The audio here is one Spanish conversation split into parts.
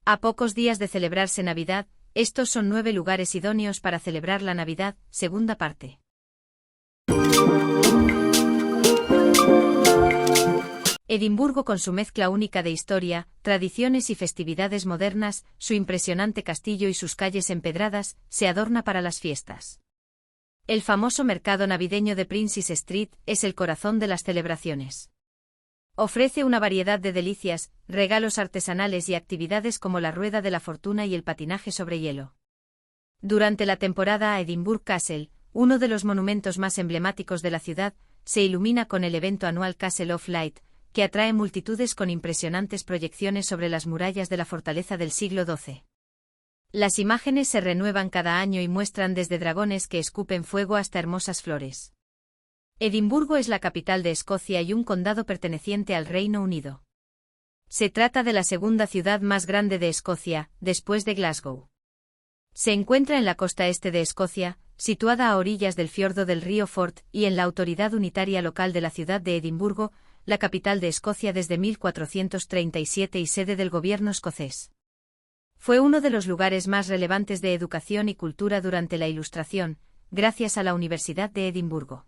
A pocos días de celebrarse Navidad, estos son 9 lugares idóneos para celebrar la Navidad, segunda parte. Edimburgo, con su mezcla única de historia, tradiciones y festividades modernas, su impresionante castillo y sus calles empedradas, se adorna para las fiestas. El famoso mercado navideño de Princes Street es el corazón de las celebraciones. Ofrece una variedad de delicias, regalos artesanales y actividades como la rueda de la fortuna y el patinaje sobre hielo. Durante la temporada a Edinburgh Castle, uno de los monumentos más emblemáticos de la ciudad, se ilumina con el evento anual Castle of Light, que atrae multitudes con impresionantes proyecciones sobre las murallas de la fortaleza del siglo XII. Las imágenes se renuevan cada año y muestran desde dragones que escupen fuego hasta hermosas flores. Edimburgo es la capital de Escocia y un condado perteneciente al Reino Unido. Se trata de la segunda ciudad más grande de Escocia, después de Glasgow. Se encuentra en la costa este de Escocia, situada a orillas del fiordo del río Forth y en la autoridad unitaria local de la ciudad de Edimburgo, la capital de Escocia desde 1437 y sede del gobierno escocés. Fue uno de los lugares más relevantes de educación y cultura durante la Ilustración, gracias a la Universidad de Edimburgo.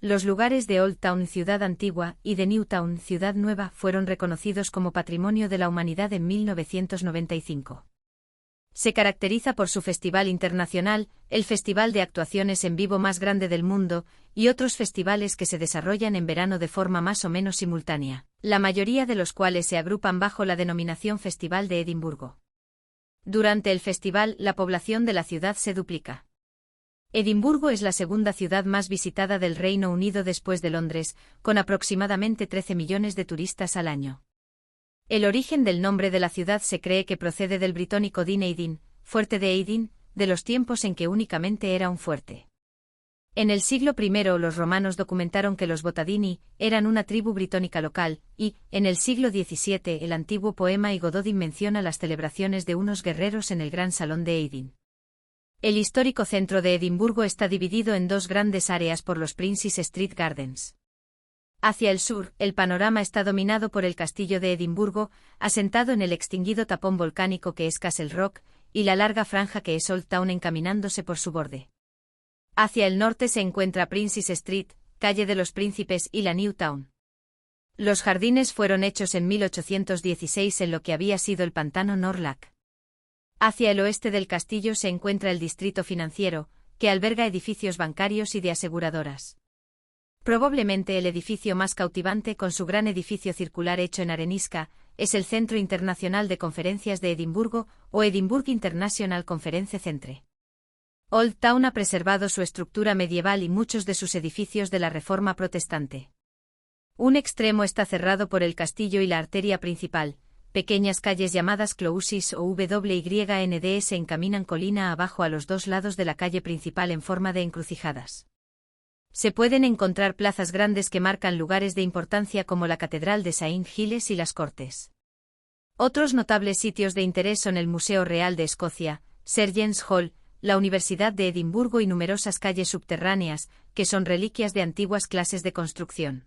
Los lugares de Old Town, ciudad antigua, y de New Town, ciudad nueva, fueron reconocidos como Patrimonio de la Humanidad en 1995. Se caracteriza por su festival internacional, el festival de actuaciones en vivo más grande del mundo, y otros festivales que se desarrollan en verano de forma más o menos simultánea, la mayoría de los cuales se agrupan bajo la denominación Festival de Edimburgo. Durante el festival, la población de la ciudad se duplica. Edimburgo es la segunda ciudad más visitada del Reino Unido después de Londres, con aproximadamente 13 millones de turistas al año. El origen del nombre de la ciudad se cree que procede del britónico Dyn Edin, fuerte de Edin, de los tiempos en que únicamente era un fuerte. En el siglo I los romanos documentaron que los Botadini eran una tribu britónica local, y, en el siglo XVII el antiguo poema Y Gododin menciona las celebraciones de unos guerreros en el gran salón de Edin. El histórico centro de Edimburgo está dividido en dos grandes áreas por los Princes Street Gardens. Hacia el sur, el panorama está dominado por el castillo de Edimburgo, asentado en el extinguido tapón volcánico que es Castle Rock, y la larga franja que es Old Town encaminándose por su borde. Hacia el norte se encuentra Princes Street, calle de los Príncipes, y la New Town. Los jardines fueron hechos en 1816 en lo que había sido el pantano Norlac. Hacia el oeste del castillo se encuentra el distrito financiero, que alberga edificios bancarios y de aseguradoras. Probablemente el edificio más cautivante, con su gran edificio circular hecho en arenisca, es el Centro Internacional de Conferencias de Edimburgo, o Edinburgh International Conference Centre. Old Town ha preservado su estructura medieval y muchos de sus edificios de la Reforma Protestante. Un extremo está cerrado por el castillo y la arteria principal. Pequeñas calles llamadas Clouses o WYND se encaminan colina abajo a los dos lados de la calle principal en forma de encrucijadas. Se pueden encontrar plazas grandes que marcan lugares de importancia como la Catedral de Saint Giles y las Cortes. Otros notables sitios de interés son el Museo Real de Escocia, Sir James Hall, la Universidad de Edimburgo y numerosas calles subterráneas, que son reliquias de antiguas clases de construcción.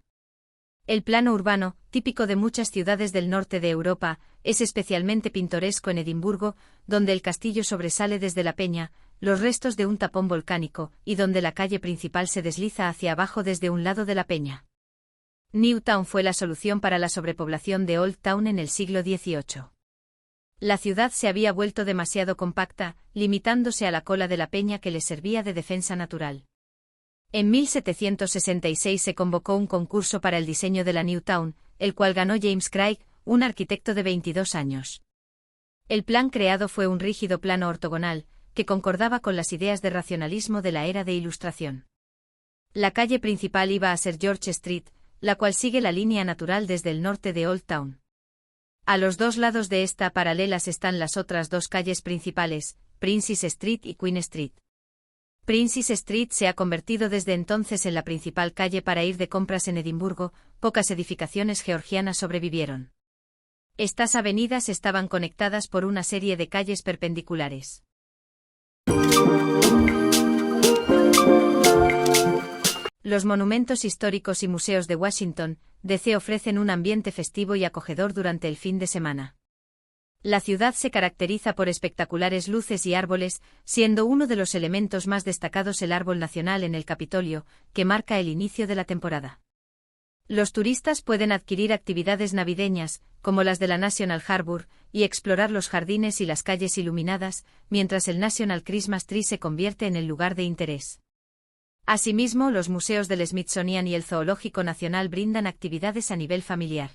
El plano urbano, típico de muchas ciudades del norte de Europa, es especialmente pintoresco en Edimburgo, donde el castillo sobresale desde la peña, los restos de un tapón volcánico, y donde la calle principal se desliza hacia abajo desde un lado de la peña. New Town fue la solución para la sobrepoblación de Old Town en el siglo XVIII. La ciudad se había vuelto demasiado compacta, limitándose a la cola de la peña que les servía de defensa natural. En 1766 se convocó un concurso para el diseño de la New Town, el cual ganó James Craig, un arquitecto de 22 años. El plan creado fue un rígido plano ortogonal, que concordaba con las ideas de racionalismo de la era de Ilustración. La calle principal iba a ser George Street, la cual sigue la línea natural desde el norte de Old Town. A los dos lados de esta paralelas están las otras dos calles principales, Princes Street y Queen Street. Princes Street se ha convertido desde entonces en la principal calle para ir de compras en Edimburgo, pocas edificaciones georgianas sobrevivieron. Estas avenidas estaban conectadas por una serie de calles perpendiculares. Los monumentos históricos y museos de Washington, D.C. ofrecen un ambiente festivo y acogedor durante el fin de semana. La ciudad se caracteriza por espectaculares luces y árboles, siendo uno de los elementos más destacados el árbol nacional en el Capitolio, que marca el inicio de la temporada. Los turistas pueden adquirir actividades navideñas, como las de la National Harbor, y explorar los jardines y las calles iluminadas, mientras el National Christmas Tree se convierte en el lugar de interés. Asimismo, los museos del Smithsonian y el Zoológico Nacional brindan actividades a nivel familiar.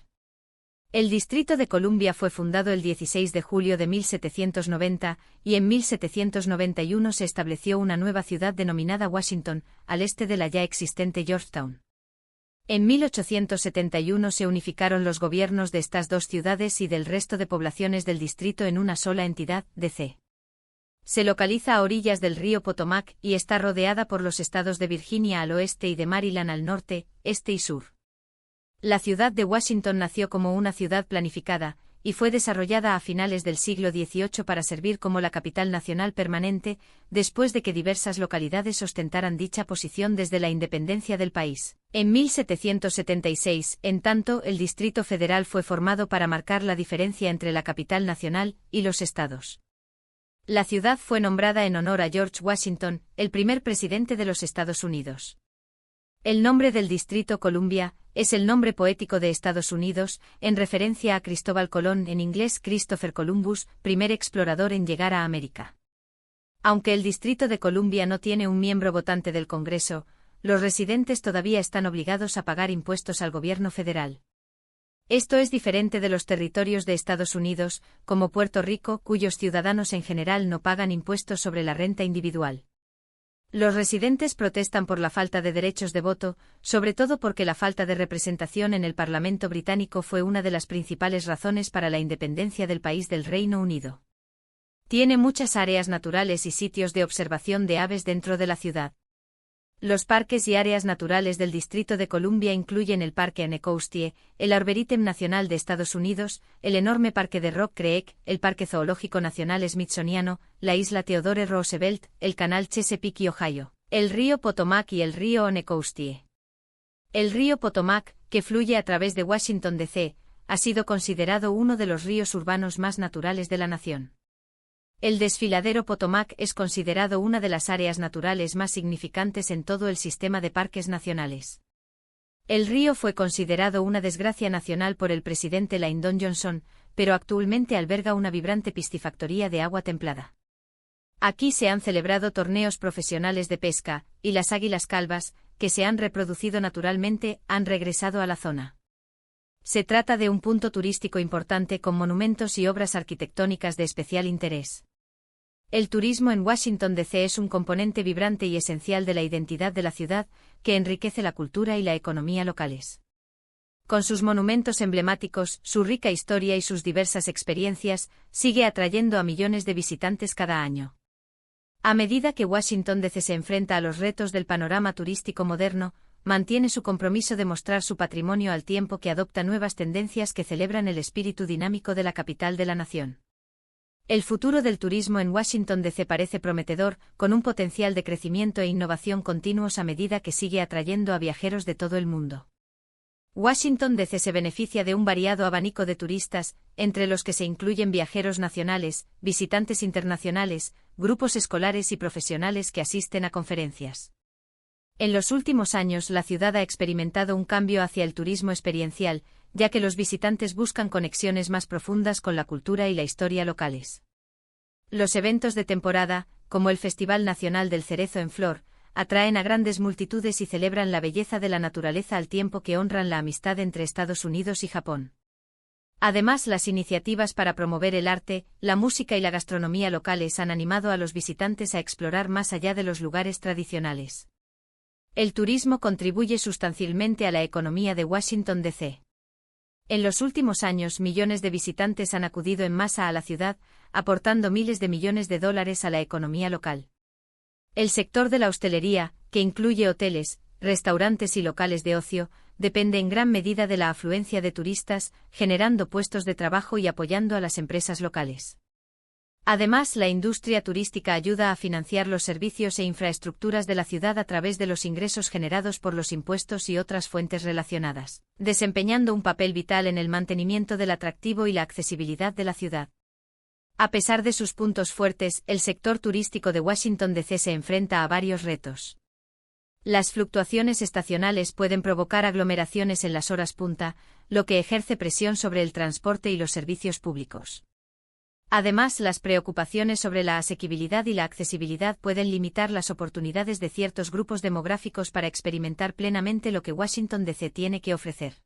El Distrito de Columbia fue fundado el 16 de julio de 1790, y en 1791 se estableció una nueva ciudad denominada Washington, al este de la ya existente Georgetown. En 1871 se unificaron los gobiernos de estas dos ciudades y del resto de poblaciones del distrito en una sola entidad, D.C. Se localiza a orillas del río Potomac y está rodeada por los estados de Virginia al oeste y de Maryland al norte, este y sur. La ciudad de Washington nació como una ciudad planificada, y fue desarrollada a finales del siglo XVIII para servir como la capital nacional permanente, después de que diversas localidades ostentaran dicha posición desde la independencia del país. En 1776, en tanto, el Distrito Federal fue formado para marcar la diferencia entre la capital nacional y los estados. La ciudad fue nombrada en honor a George Washington, el primer presidente de los Estados Unidos. El nombre del Distrito Columbia es el nombre poético de Estados Unidos, en referencia a Cristóbal Colón, en inglés Christopher Columbus, primer explorador en llegar a América. Aunque el Distrito de Columbia no tiene un miembro votante del Congreso, los residentes todavía están obligados a pagar impuestos al gobierno federal. Esto es diferente de los territorios de Estados Unidos, como Puerto Rico, cuyos ciudadanos en general no pagan impuestos sobre la renta individual. Los residentes protestan por la falta de derechos de voto, sobre todo porque la falta de representación en el Parlamento británico fue una de las principales razones para la independencia del país del Reino Unido. Tiene muchas áreas naturales y sitios de observación de aves dentro de la ciudad. Los parques y áreas naturales del Distrito de Columbia incluyen el Parque Anacostia, el Arboretum Nacional de Estados Unidos, el enorme Parque de Rock Creek, el Parque Zoológico Nacional Smithsoniano, la isla Theodore Roosevelt, el Canal Chesapeake y Ohio, el río Potomac y el río Anacostia. El río Potomac, que fluye a través de Washington, D.C., ha sido considerado uno de los ríos urbanos más naturales de la nación. El desfiladero Potomac es considerado una de las áreas naturales más significantes en todo el sistema de parques nacionales. El río fue considerado una desgracia nacional por el presidente Lyndon Johnson, pero actualmente alberga una vibrante piscifactoría de agua templada. Aquí se han celebrado torneos profesionales de pesca, y las águilas calvas, que se han reproducido naturalmente, han regresado a la zona. Se trata de un punto turístico importante con monumentos y obras arquitectónicas de especial interés. El turismo en Washington, D.C. es un componente vibrante y esencial de la identidad de la ciudad, que enriquece la cultura y la economía locales. Con sus monumentos emblemáticos, su rica historia y sus diversas experiencias, sigue atrayendo a millones de visitantes cada año. A medida que Washington, D.C. se enfrenta a los retos del panorama turístico moderno, mantiene su compromiso de mostrar su patrimonio al tiempo que adopta nuevas tendencias que celebran el espíritu dinámico de la capital de la nación. El futuro del turismo en Washington, D.C. parece prometedor, con un potencial de crecimiento e innovación continuos a medida que sigue atrayendo a viajeros de todo el mundo. Washington, D.C. se beneficia de un variado abanico de turistas, entre los que se incluyen viajeros nacionales, visitantes internacionales, grupos escolares y profesionales que asisten a conferencias. En los últimos años la ciudad ha experimentado un cambio hacia el turismo experiencial, ya que los visitantes buscan conexiones más profundas con la cultura y la historia locales. Los eventos de temporada, como el Festival Nacional del Cerezo en Flor, atraen a grandes multitudes y celebran la belleza de la naturaleza al tiempo que honran la amistad entre Estados Unidos y Japón. Además, las iniciativas para promover el arte, la música y la gastronomía locales han animado a los visitantes a explorar más allá de los lugares tradicionales. El turismo contribuye sustancialmente a la economía de Washington, D.C. En los últimos años, millones de visitantes han acudido en masa a la ciudad, aportando miles de millones de dólares a la economía local. El sector de la hostelería, que incluye hoteles, restaurantes y locales de ocio, depende en gran medida de la afluencia de turistas, generando puestos de trabajo y apoyando a las empresas locales. Además, la industria turística ayuda a financiar los servicios e infraestructuras de la ciudad a través de los ingresos generados por los impuestos y otras fuentes relacionadas, desempeñando un papel vital en el mantenimiento del atractivo y la accesibilidad de la ciudad. A pesar de sus puntos fuertes, el sector turístico de Washington DC se enfrenta a varios retos. Las fluctuaciones estacionales pueden provocar aglomeraciones en las horas punta, lo que ejerce presión sobre el transporte y los servicios públicos. Además, las preocupaciones sobre la asequibilidad y la accesibilidad pueden limitar las oportunidades de ciertos grupos demográficos para experimentar plenamente lo que Washington DC tiene que ofrecer.